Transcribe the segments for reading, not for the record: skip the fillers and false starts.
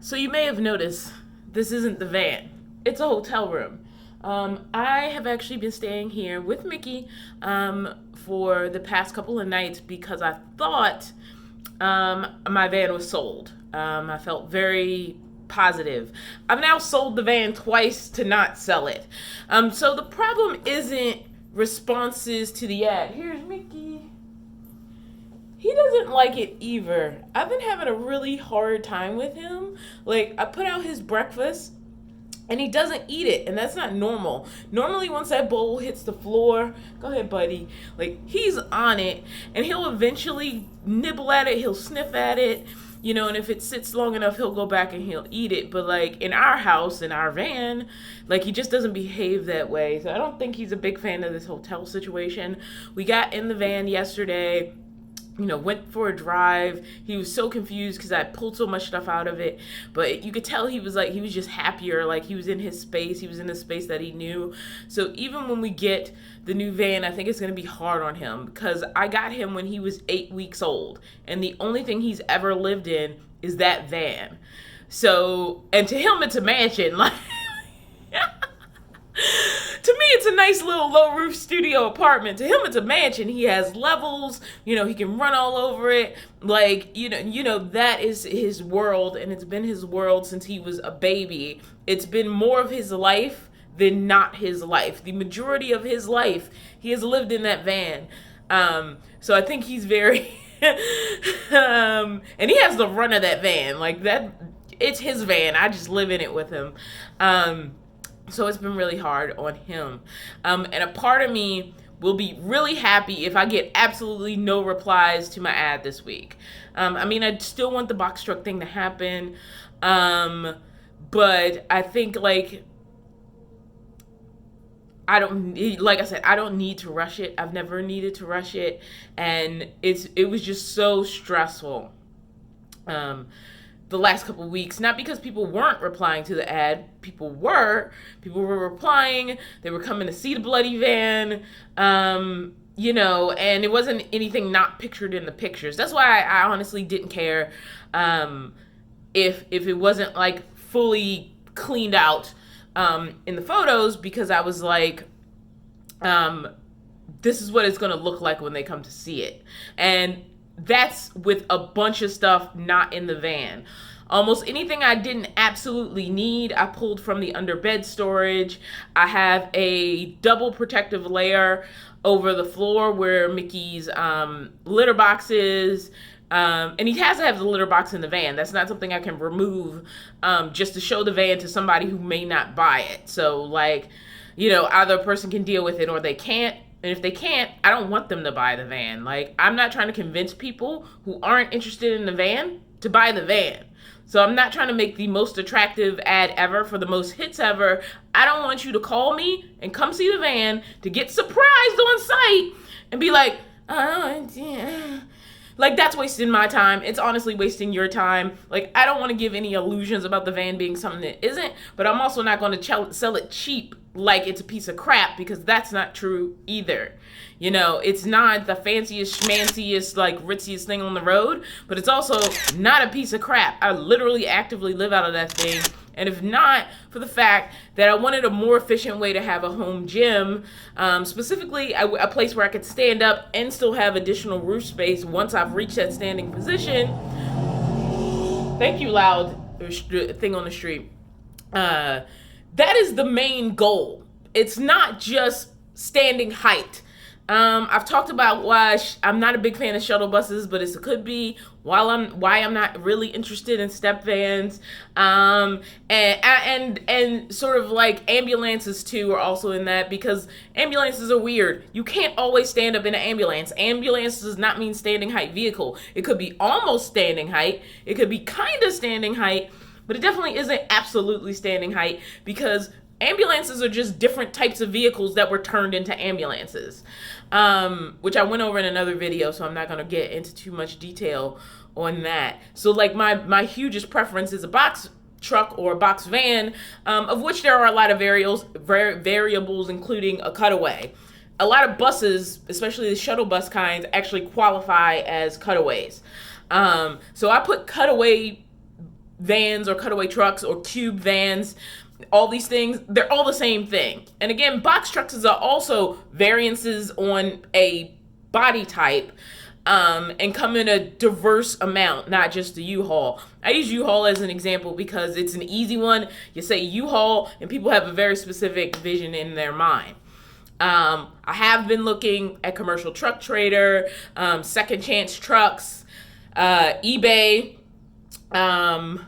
So you may have noticed this isn't the van. It's a hotel room. I have actually been staying here with Mickey for the past couple of nights because I thought my van was sold. I felt very positive. I've now sold the van twice to not sell it. So the problem isn't responses to the ad. Here's Mickey. He doesn't like it either. I've been having a really hard time with him. Like, I put out his breakfast and he doesn't eat it, and that's not normal. Normally, once that bowl hits the floor, go ahead, buddy. Like, he's on it, and he'll eventually nibble at it. He'll sniff at it, and if it sits long enough, he'll go back and he'll eat it. But, like, in our house, in our van, like, he just doesn't behave that way. So I don't think he's a big fan of this hotel situation. We got in the van yesterday. Went for a drive. He was so confused because I pulled so much stuff out of it. But you could tell he was just happier. Like, he was in his space. He was in the space that he knew. So even when we get the new van, I think it's going to be hard on him because I got him when he was 8 weeks old. And the only thing he's ever lived in is that van. So, and to him, it's a mansion. Like, to me, it's a nice little low roof studio apartment. To him, it's a mansion. He has levels. He can run all over it. Like, that is his world, and it's been his world since he was a baby. It's been more of his life than not his life. The majority of his life, he has lived in that van. So I think he's very, and he has the run of that van. Like, that, it's his van. I just live in it with him. So it's been really hard on him. And a part of me will be really happy if I get absolutely no replies to my ad this week. I still want the box truck thing to happen. But I think, I don't need to rush it. I've never needed to rush it. And it was just so stressful. The last couple of weeks, not because people weren't replying to the ad. People were replying. They were coming to see the bloody van, and it wasn't anything not pictured in the pictures. That's why I honestly didn't care if it wasn't like fully cleaned out in the photos, because I was like, this is what it's going to look like when they come to see it. And that's with a bunch of stuff not in the van. Almost anything I didn't absolutely need, I pulled from the underbed storage. I have a double protective layer over the floor where Mickey's litter box is. And he has to have the litter box in the van. That's not something I can remove just to show the van to somebody who may not buy it. So, either a person can deal with it or they can't. And if they can't, I don't want them to buy the van. Like, I'm not trying to convince people who aren't interested in the van to buy the van. So I'm not trying to make the most attractive ad ever for the most hits ever. I don't want you to call me and come see the van to get surprised on site and be like, oh, yeah. Like, that's wasting my time. It's honestly wasting your time. Like, I don't want to give any illusions about the van being something that isn't, but I'm also not going to sell it cheap like it's a piece of crap, because that's not true either. It's not the fanciest, schmanciest, ritziest thing on the road, but it's also not a piece of crap. I literally actively live out of that thing. And if not for the fact that I wanted a more efficient way to have a home gym, specifically a place where I could stand up and still have additional roof space once I've reached that standing position. Thank you, loud thing on the street. That is the main goal. It's not just standing height. I've talked about why I'm not a big fan of shuttle buses, but it could be why I'm not really interested in step vans, and sort of like ambulances too are also in that, because ambulances are weird. You can't always stand up in an ambulance. Ambulance does not mean standing height vehicle. It could be almost standing height. It could be kind of standing height, but it definitely isn't absolutely standing height, because ambulances are just different types of vehicles that were turned into ambulances, which I went over in another video, so I'm not going to get into too much detail on that. So, my hugest preference is a box truck or a box van, of which there are a lot of variables, including a cutaway. A lot of buses, especially the shuttle bus kinds, actually qualify as cutaways. So I put cutaway vans or cutaway trucks or cube vans, all these things, they're all the same thing. And again, box trucks are also variances on a body type, and come in a diverse amount, not just the U-Haul. I use U-Haul as an example because it's an easy one. You say U-Haul and people have a very specific vision in their mind. I have been looking at Commercial Truck Trader, Second Chance Trucks, eBay, a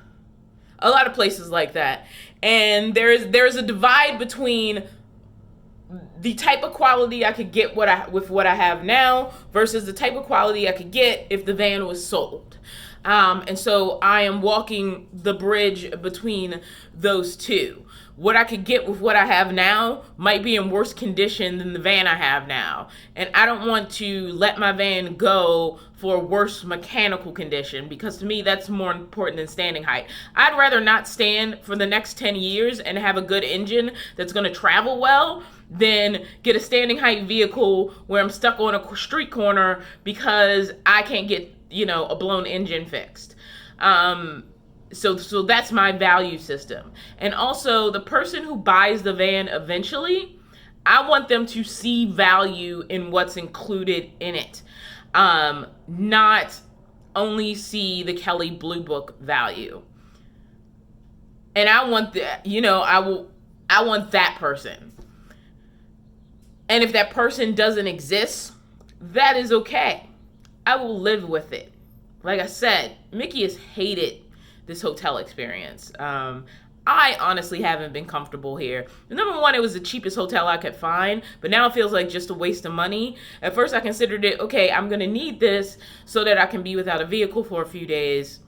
lot of places like that. And there's a divide between the type of quality I could get with what I have now versus the type of quality I could get if the van was sold. And so I am walking the bridge between those two. What I could get with what I have now might be in worse condition than the van I have now. And I don't want to let my van go for worse mechanical condition, because to me that's more important than standing height. I'd rather not stand for the next 10 years and have a good engine that's going to travel well than get a standing height vehicle where I'm stuck on a street corner because I can't get, a blown engine fixed. So that's my value system. And also, the person who buys the van eventually, I want them to see value in what's included in it. Not only see the Kelly Blue Book value. And I want that, I want that person. And if that person doesn't exist, that is okay. I will live with it. Like I said, Mickey has hated this hotel experience. I honestly haven't been comfortable here. Number one, it was the cheapest hotel I could find, but now it feels like just a waste of money. At first I considered it, okay, I'm gonna need this so that I can be without a vehicle for a few days.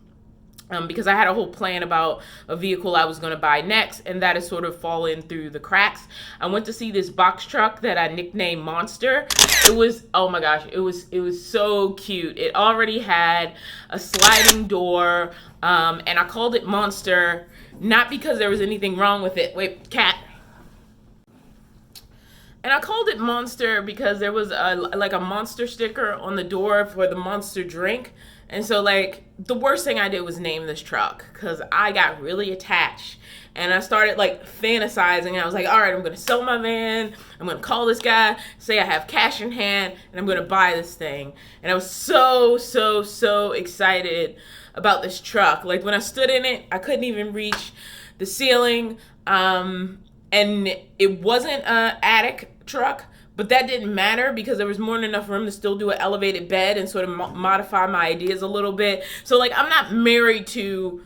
Because I had a whole plan about a vehicle I was going to buy next, and that has sort of fallen through the cracks. I went to see this box truck that I nicknamed Monster. It was, oh my gosh, it was so cute. It already had a sliding door, and I called it Monster, not because there was anything wrong with it. Wait, cat. And I called it Monster because there was a Monster sticker on the door for the Monster drink. And so, the worst thing I did was name this truck because I got really attached. And I started, fantasizing. I was like, all right, I'm going to sell my van. I'm going to call this guy, say I have cash in hand, and I'm going to buy this thing. And I was so excited about this truck. When I stood in it, I couldn't even reach the ceiling. And it wasn't an attic truck. But that didn't matter because there was more than enough room to still do an elevated bed and sort of modify my ideas a little bit. So, I'm not married to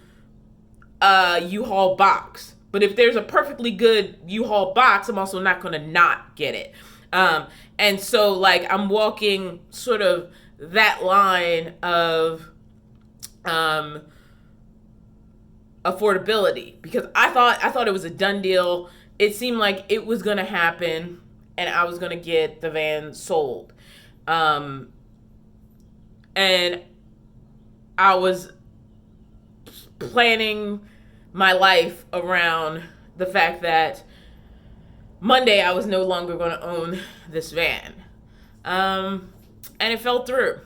a U-Haul box. But if there's a perfectly good U-Haul box, I'm also not going to not get it. And so, I'm walking sort of that line of affordability. Because I thought it was a done deal. It seemed like it was going to happen. And I was going to get the van sold. And I was planning my life around the fact that Monday I was no longer going to own this van. And it fell through.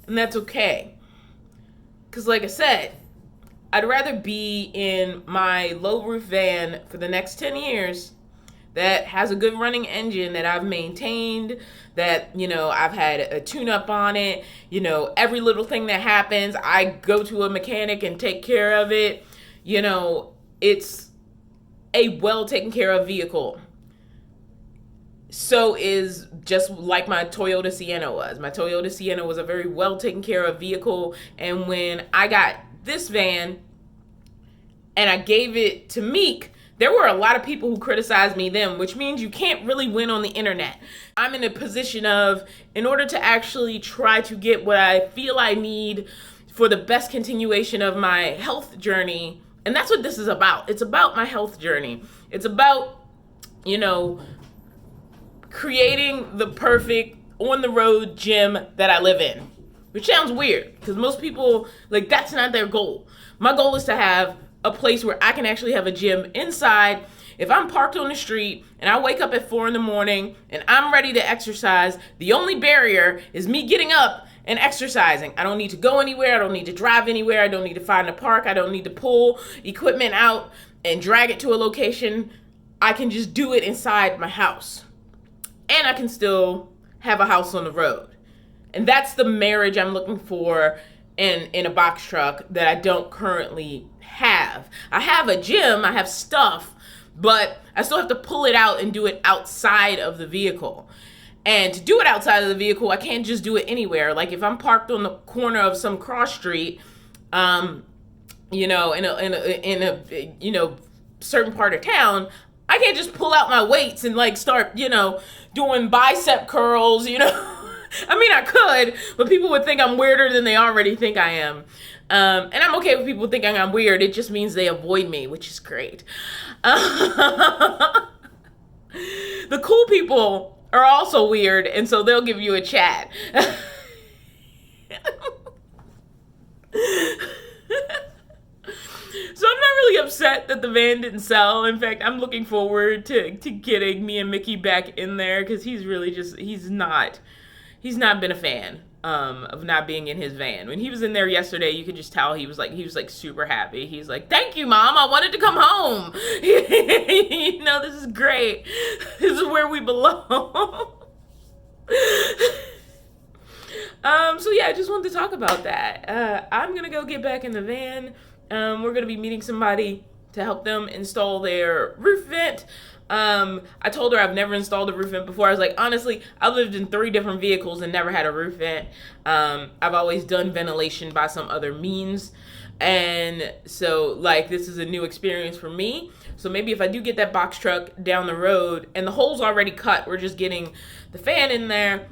And that's okay. Because like I said, I'd rather be in my low roof van for the next 10 years that has a good running engine that I've maintained, that, I've had a tune-up on it. Every little thing that happens, I go to a mechanic and take care of it. It's a well taken care of vehicle. So is just like my Toyota Sienna was. My Toyota Sienna was a very well taken care of vehicle. And when I got this van and I gave it to Meek, there were a lot of people who criticized me then, which means you can't really win on the internet. I'm in a position of, in order to actually try to get what I feel I need for the best continuation of my health journey, and that's what this is about. It's about my health journey. It's about, creating the perfect on-the-road gym that I live in, which sounds weird because most people, that's not their goal. My goal is to have a place where I can actually have a gym inside. If I'm parked on the street and I wake up at 4 a.m. and I'm ready to exercise, the only barrier is me getting up and exercising. I don't need to go anywhere. I don't need to drive anywhere. I don't need to find a park. I don't need to pull equipment out and drag it to a location. I can just do it inside my house. And I can still have a house on the road. And that's the marriage I'm looking for in a box truck that I don't currently have. I have a gym, I have stuff, but I still have to pull it out and do it outside of the vehicle. And to do it outside of the vehicle, I can't just do it anywhere. Like if I'm parked on the corner of some cross street, you know, in a you know, certain part of town, I can't just pull out my weights and like start, you know, doing bicep curls, you know. I mean, I could, but people would think I'm weirder than they already think I am. And I'm okay with people thinking I'm weird. It just means they avoid me, which is great. The cool people are also weird, and so they'll give you a chat. So I'm not really upset that the van didn't sell. In fact, I'm looking forward to getting me and Mickey back in there, because he's really just, he's not been a fan of not being in his van. When he was in there yesterday, you could just tell he was like super happy. He's like, "Thank you, Mom. I wanted to come home." You know, this is great. This is where we belong. So yeah, I just wanted to talk about that. I'm gonna go get back in the van. We're gonna be meeting somebody to help them install their roof vent. I told her I've never installed a roof vent before. I was like, honestly, I've lived in 3 different vehicles and never had a roof vent. I've always done ventilation by some other means. And so like, this is a new experience for me. So maybe if I do get that box truck down the road, and the hole's already cut, we're just getting the fan in there.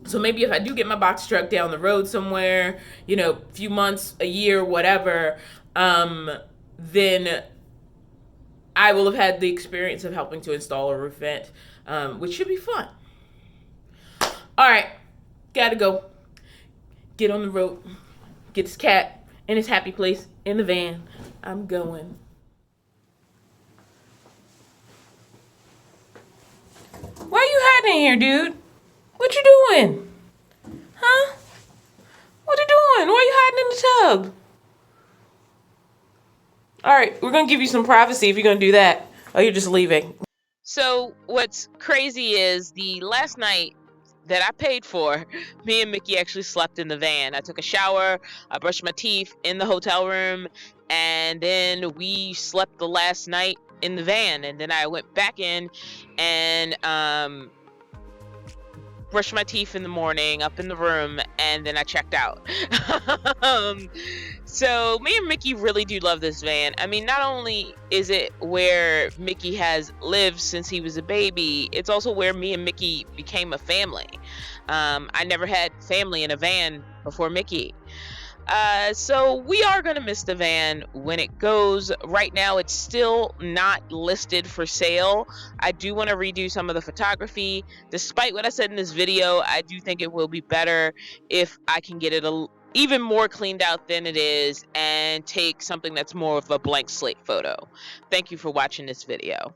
So maybe if I do get my box truck down the road somewhere, you know, a few months, a year, whatever, then I will have had the experience of helping to install a roof vent, which should be fun. All right, gotta go. Get on the road. Get this cat in his happy place in the van. I'm going. Why are you hiding in here, dude? What you doing? Huh? What you doing? Why are you hiding in the tub? All right, we're going to give you some privacy if you're going to do that. Oh, you're just leaving. So what's crazy is the last night that I paid for, me and Mickey actually slept in the van. I took a shower, I brushed my teeth in the hotel room, and then we slept the last night in the van. And then I went back in and brushed my teeth in the morning up in the room, and then I checked out. So me and Mickey really do love this van. I mean, not only is it where Mickey has lived since he was a baby, it's also where me and Mickey became a family. I never had family in a van before Mickey. So we are going to miss the van when it goes. Right now, it's still not listed for sale. I do want to redo some of the photography. Despite what I said in this video, I do think it will be better if I can get it even more cleaned out than it is and take something that's more of a blank slate photo. Thank you for watching this video.